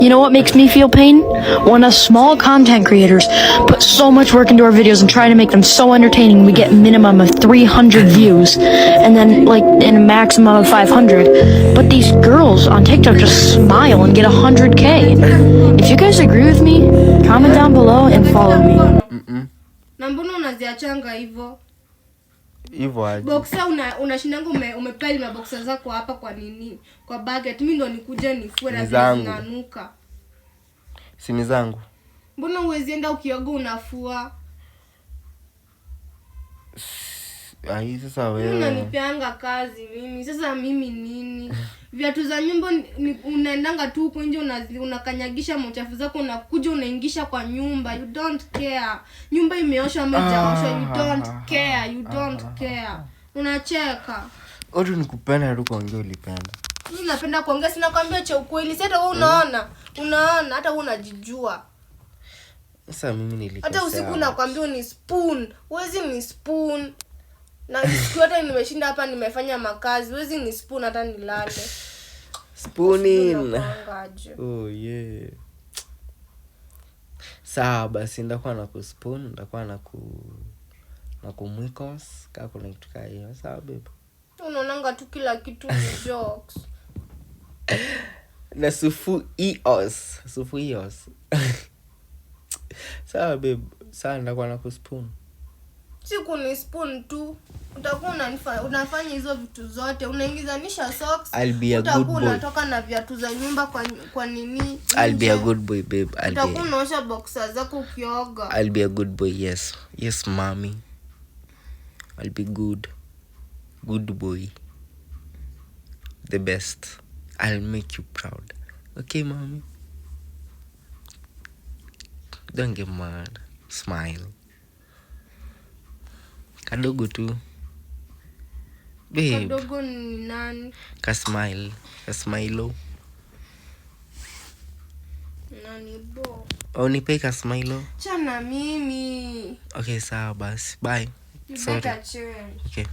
You know what makes me feel pain? When us small content creators put so much work into our videos and try to make them so entertaining we get minimum of 300 views and then like in a maximum of 500. But these girls on TikTok just smile and get 100k. If you guys agree with me, comment down below and follow me. Na mbona unaziachanga hivyo? Hivyo aje? Boxer unashindanga umepeli maboxer zako hapa kwa nini? Kwa bucket mimi ndo nikuje nifue na zinanuka. Sini zangu. Mbona uwezi enda ukioga unafua? Ai sasa wewe. Unanipeanga kazi mimi. Sasa mimi nini? Viatu za nyumba unaendanga tu huko nje unakanyagisha mchafu zako unakuja unaingisha kwa nyumba. You don't care. Nyumba imeoshwa ama haijaoshwa. You don't care. You don't care. Unacheka. Odu nikupenda tu kuongea ulipenda. Mimi napenda kuongea sina kwambia cha ukweli. Sasa wewe unaona. Unaona hata wewe unajijua. Sasa mimi nilikosea. Hata usiku nakwambia ni spoon. Huwezi ni spoon. Na siku hata nimeshinda hapa nimefanya makazi. Huwezi ni spoon hata nilale. Spooning. Oh yeah. Sawa basi ndakuwa na kuspoon, ndakuwa na kumwikos kama kuna kitu kama hiyo. Sawa babe. Unaonanga tu kila kitu ni jokes. Na sufu ios. Sawa babe, sawa ndakuwa na kuspoon. Siku ni spoon tu. Utakuwa unafanya hizo vitu zote. Unaingizanisha socks. Utakuwa unatoka na viatu za nyumba kwa nini? I'll be a good boy babe. Utakuwa unaosha boxer zako ukioga. I'll be a good boy, yes. Yes, mommy. I'll be good. Good boy. The best. I'll make you proud. Okay, mommy? Don't get mad. Smile. Kadogo tu. Babe. Kadogo ni nani? Kasmile. Kasmilo. Nani bo? Nipe kasmilo. Chana mimi. Okay, sawa basi. Bye. Sorry. Okay.